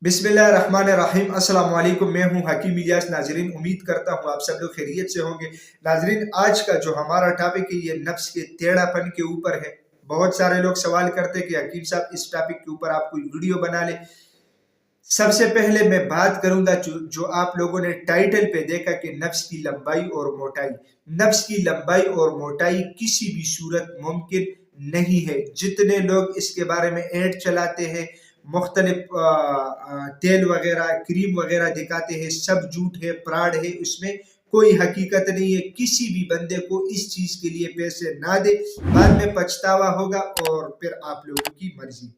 बिस्मिल्लाहिर्रहमानिर्रहीम। अस्सलाम वालेकुम। मैं हूं हकीम इलियास। नाजरीन, उम्मीद करता हूं आप सब लोग खैरियत से होंगे। नाजरीन, आज का जो हमारा टॉपिक है ये नफ्स के टेढ़ापन के ऊपर है। बहुत सारे लोग सवाल करते हैं कि हकीम साहब इस टॉपिक के ऊपर आप कोई वीडियो बना ले। सबसे पहले मैं बात करूंगा जो आप लोगों ने टाइटल पे देखा कि नफ्स की लंबाई और मोटाई। नफ्स की लंबाई और मोटाई किसी भी सूरत मुमकिन नहीं है। जितने लोग इसके बारे में ऐड चलाते हैं, मुख्तलिफ तेल वगैरह क्रीम वगैरह दिखाते हैं, सब झूठ है, फ्रॉड है, उसमें कोई हकीकत नहीं है। किसी भी बंदे को इस चीज के लिए पैसे ना दे, बाद में पछतावा होगा और फिर आप लोगों की मर्जी।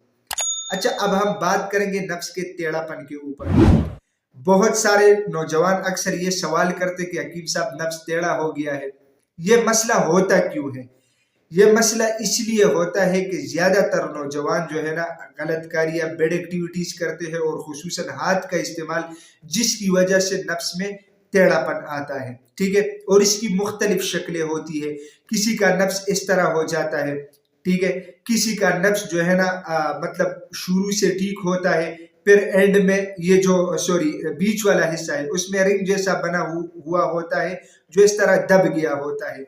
अच्छा, अब हम बात करेंगे नफ्स के टेढ़ापन के ऊपर। बहुत सारे नौजवान अक्सर ये सवाल करते कि हकीम साहब नफ्स टेढ़ा हो गया है। ये मसला होता क्यों है? ये मसला इसलिए होता है कि ज्यादातर नौजवान जो है ना गलत कारियां, बैड एक्टिविटीज करते हैं और खुसूसन हाथ का इस्तेमाल, जिसकी वजह से नफ्स में टेढ़ापन आता है। ठीक है, और इसकी मुख्तलिफ शक्लें होती है। किसी का नफ्स इस तरह हो जाता है, ठीक है, किसी का नफ्स जो है ना मतलब शुरू से ठीक होता है, फिर एंड में ये जो बीच वाला हिस्सा है उसमें रिंग जैसा बना हुआ होता है, जो इस तरह दब गया होता है,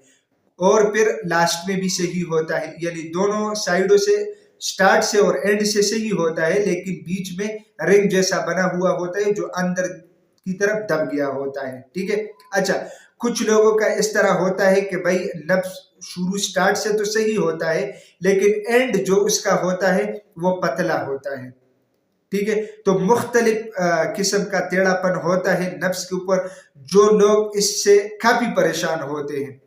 और फिर लास्ट में भी सही होता है। यानी दोनों साइडों से, स्टार्ट से और एंड से सही होता है, लेकिन बीच में रिंग जैसा बना हुआ होता है जो अंदर की तरफ दब गया होता है। ठीक है। अच्छा, कुछ लोगों का इस तरह होता है कि भाई नफ्स शुरू स्टार्ट से तो सही होता है, लेकिन एंड जो उसका होता है वो पतला होता है। ठीक है, तो मुख्तलिफ किस्म का टेढ़ापन होता है नफ्स के ऊपर। जो लोग इससे काफी परेशान होते हैं,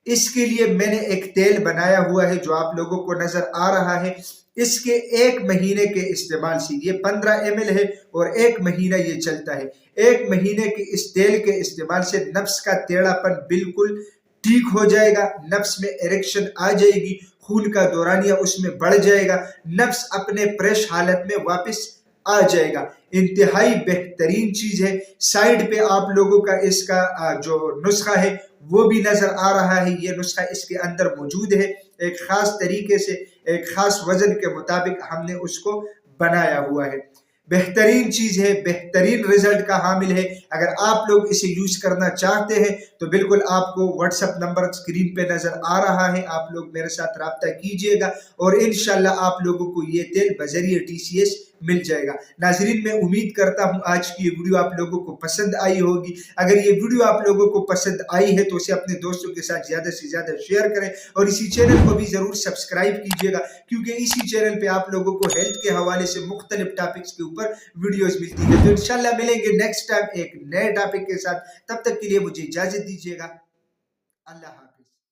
इसके लिए मैंने एक तेल बनाया हुआ है जो आप लोगों को नजर आ रहा है। इसके 1 महीने के इस्तेमाल से, ये 15 ml है और 1 महीना ये चलता है। 1 महीने के इस तेल के इस्तेमाल से नफ्स का टेढ़ापन बिल्कुल ठीक हो जाएगा। नफ्स में इरेक्शन आ जाएगी, खून का दौरानिया उसमें बढ़ जाएगा, नफ्स अपने फ्रेश हालत में वापस आ जाएगा। इंतहाई बेहतरीन चीज है। साइड पे आप लोगों का इसका जो नुस्खा है वो भी नजर आ रहा है। ये नुस्खा इसके अंदर मौजूद है। एक खास तरीके से, एक खास वजन के मुताबिक हमने उसको बनाया हुआ है। बेहतरीन चीज है, बेहतरीन रिजल्ट का हामिल है। अगर आप लोग इसे यूज करना चाहते हैं तो बिल्कुल आपको व्हाट्सएप नंबर स्क्रीन पे नजर आ रहा है, आप लोग मेरे साथ राब्ता कीजिएगा और इंशाल्लाह आप लोगों को ये तेल बजरिए TCS मिल जाएगा। नाजरीन, मैं उम्मीद करता हूं आज की ये वीडियो आप लोगों को पसंद आई होगी। अगर ये वीडियो आप लोगों को पसंद आई है तो उसे अपने दोस्तों के साथ ज्यादा से ज्यादा शेयर करें और इसी चैनल को भी जरूर सब्सक्राइब कीजिएगा, क्योंकि इसी चैनल पे आप लोगों को हेल्थ के हवाले से मुख्तलिफ टॉपिक्स के ऊपर वीडियोस मिलती है। तो इंशाल्लाह मिलेंगे नेक्स्ट टाइम एक नए टॉपिक के साथ। तब तक के लिए मुझे इजाजत दीजिएगा। अल्लाह हाफ़िज़।